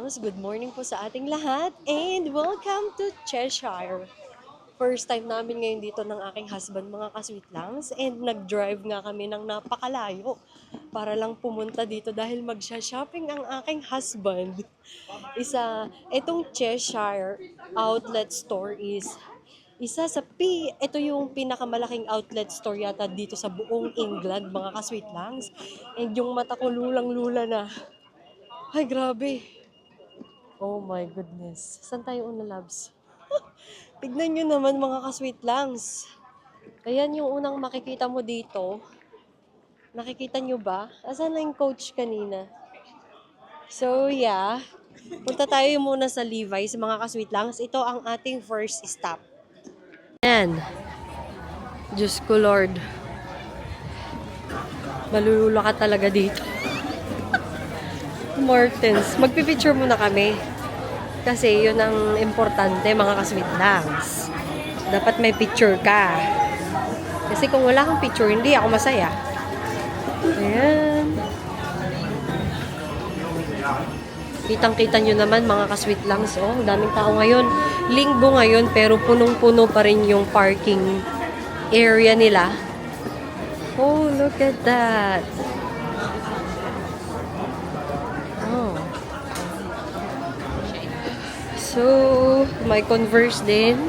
Langs, good morning po sa ating lahat and welcome to Cheshire. First time namin ngayon dito ng aking husband mga ka-sweet langs and nag-drive nga kami ng napakalayo para lang pumunta dito dahil magsha-shopping ang aking husband. Itong Cheshire outlet store is ito yung pinakamalaking outlet store yata dito sa buong England mga ka-sweet langs. And yung mata ko lulang-lula na. Ay, grabe. Oh my goodness. Saan tayo una, loves? Tignan nyo naman mga ka-sweet langs. Ayan yung unang makikita mo dito. Nakikita nyo ba? Asan na yung coach kanina? So, yeah. Punta tayo muna sa Levi's, mga ka-sweet langs. Ito ang ating first stop. Ayan. Diyos ko, Lord. Malulula ka talaga dito. Martens. Magpipicture muna kami. Kasi yun ang importante, mga ka-sweet langs. Dapat may picture ka. Kasi kung wala kang picture, hindi ako masaya. Ayan. Kitang-kita nyo naman, mga ka-sweet langs. Oh, daming tao ngayon. Linggo ngayon, pero punong-puno pa rin yung parking area nila. Oh, look at that. Oh. So, may Converse din.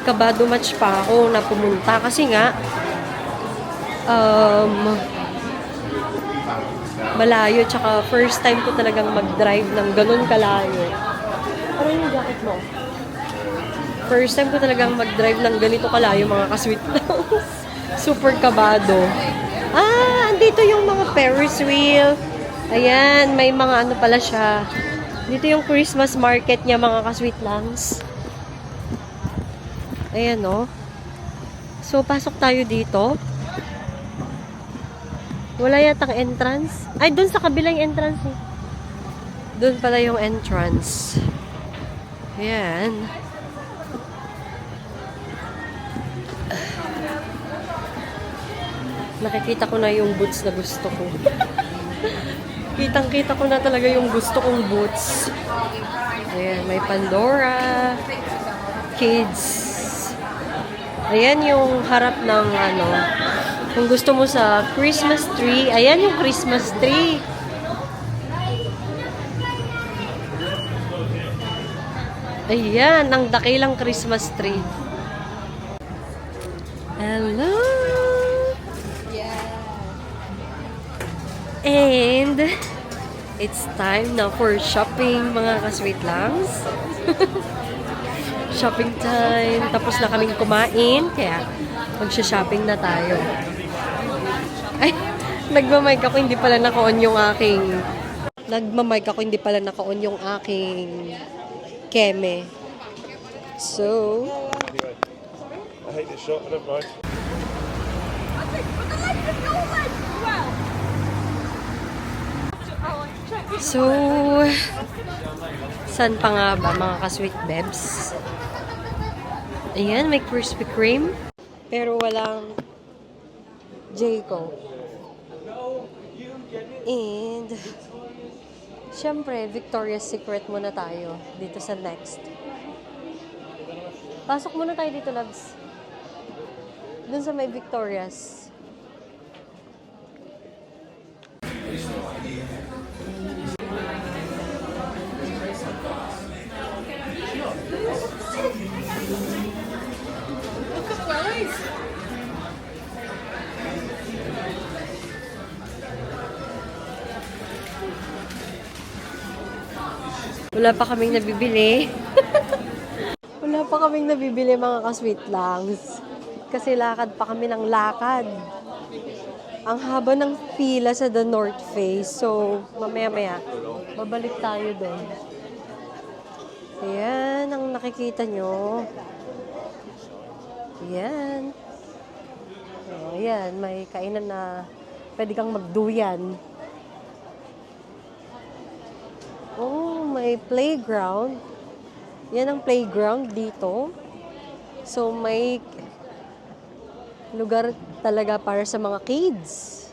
Kabado match pa ako na pumunta kasi nga malayo, tsaka first time ko talagang mag-drive ng ganun kalayo. Ano yung jacket mo? First time ko talagang mag-drive ng ganito kalayo, mga ka-sweet langs. Super kabado. Andito yung mga Ferris wheel. Ayan, may mga ano pala siya. Dito yung Christmas market niya, mga ka-sweet langs. Ayan, no? So, pasok tayo dito. Wala yatang entrance. Ay, dun sa kabilang entrance eh. Dun pala yung entrance. Ayan. Nakikita ko na yung boots na gusto ko. Kitang-kita ko na talaga yung gusto kong boots. Ayan, may Pandora. Kids. Ayan yung harap ng ano. Kung gusto mo sa Christmas tree, ayan yung Christmas tree. Ayan, ang dakilang Christmas tree. Hello! And it's time na for shopping, mga ka-sweet langs. Shopping time. Tapos na kaming kumain, kaya magsha-shopping na tayo. Ay, nagmamic ako, hindi pala naka-on yung aking keme. So, I hate this shot, I don't mind. So, saan pa nga ba, mga ka-sweet bebs? Ayan, may Krispy Kreme. Pero walang Jayco. And, syempre, Victoria's Secret muna tayo dito sa Next. Pasok muna tayo dito, loves. Dun sa may Victoria's. Wala pa kaming nabibili. Wala pa kaming nabibili, mga ka-sweet langs. Kasi lakad pa kami ng lakad. Ang haba ng pila sa The North Face. So, mamaya-maya, babalik tayo doon. Ayan, ang nakikita nyo. Ayan. O, ayan, may kainan na pwede kang magduyan. Oh, may playground. Yan ang playground dito. So, may lugar talaga para sa mga kids.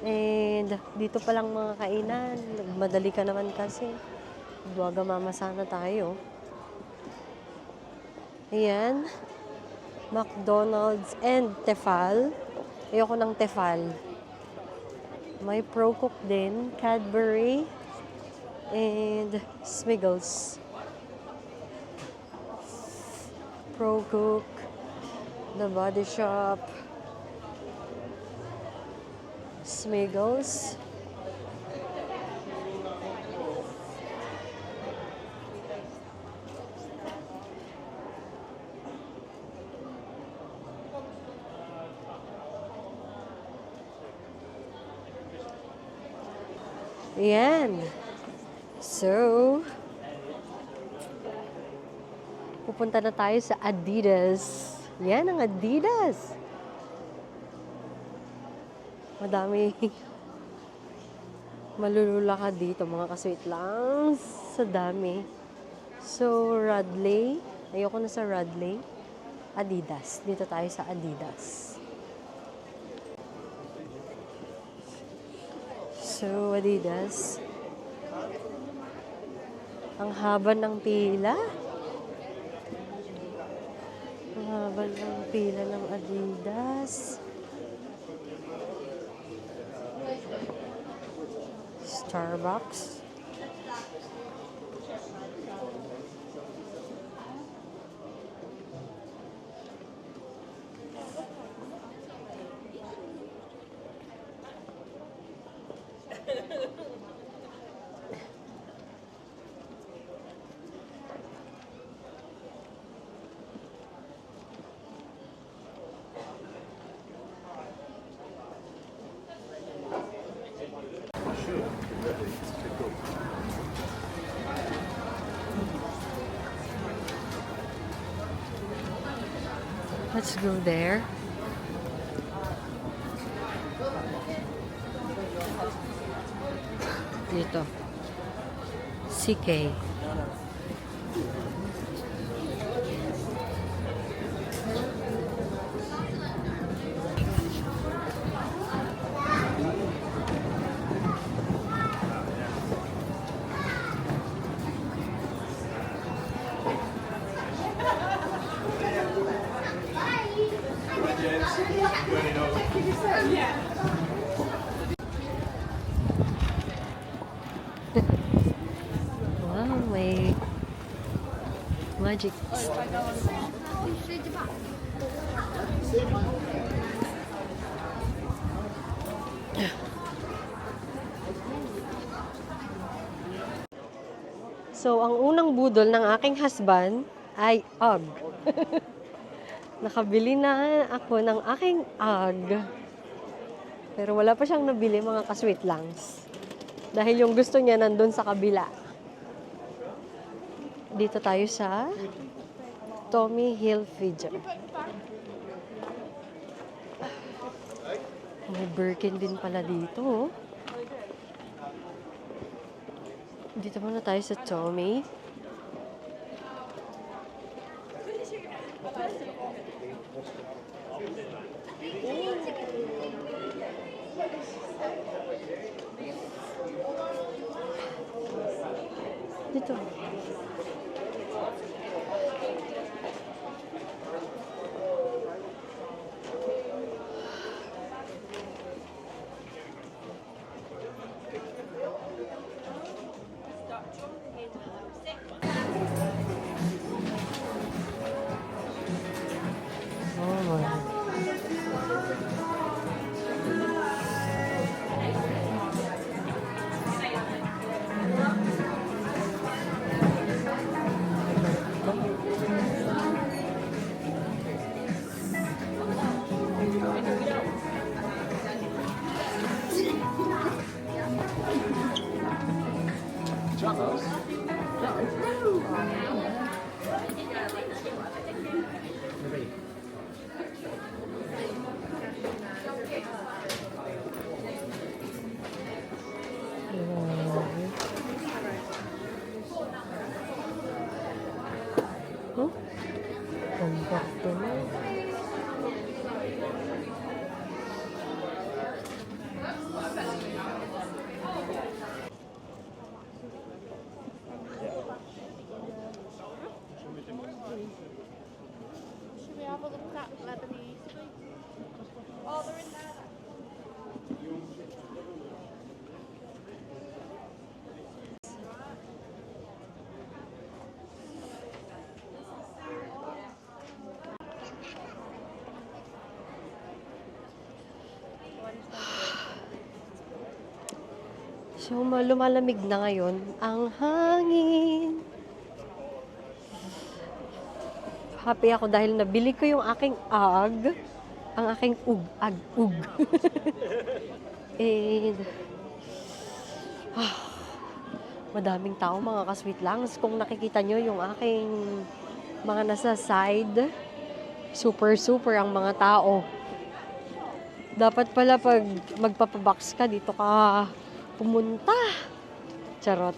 And dito pa lang mga kainan. Madali ka naman kasi. Buwaga mama sana tayo. Ayan. McDonald's and Tefal. Ayoko ng Tefal. May Pro Cook din. Cadbury. And Smiggles. Pro Cook. The Body Shop. Smiggles. Ayan. So, pupunta na tayo sa Adidas. Yan ang Adidas. Madami. Malulula ka dito mga kasweet lang. Sa dami. So, Radley. Ayoko na sa Radley. Adidas. Dito tayo sa Adidas. So, Adidas. Ang haba ng pila. Ang haba ng pila ng Adidas. Starbucks. Let's go there. Dito. CK. Wow, may magic. So, ang unang budol ng aking husband ay UGG. Nakabili na ako ng aking UGG. Pero wala pa siyang nabili mga kasweet langs. Dahil yung gusto niya nandun sa kabila. Dito tayo sa Tommy Hilfiger. May Birkin din pala dito. Oh. Dito muna tayo sa Tommy. Dito. Oh my. Huh? Kompakto na. So, lumalamig na ngayon ang hangin. Happy ako dahil nabili ko yung aking ang aking ug. And, madaming tao mga ka-sweet langs. Kung nakikita nyo yung aking mga nasa side, super ang mga tao. Dapat pala pag magpapabox ka, dito ka pumunta. Charot.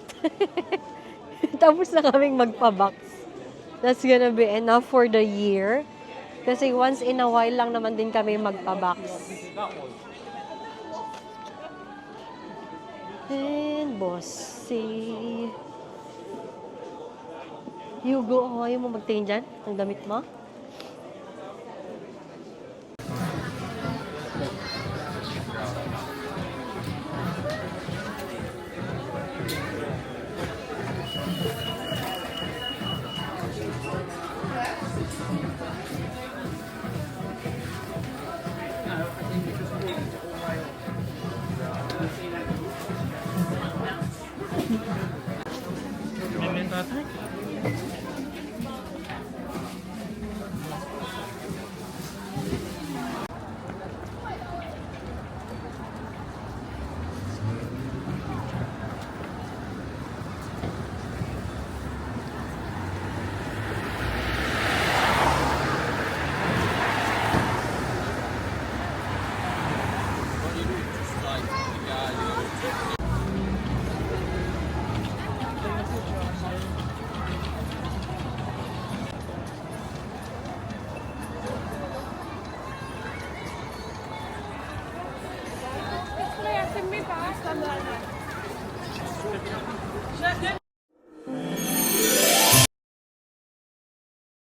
Tapos na kaming magpabox. That's gonna be enough for the year. Kasi once in a while lang naman din kami magpabox. And bossy. Hugo, ayaw mo magtingin dyan? Ang damit mo?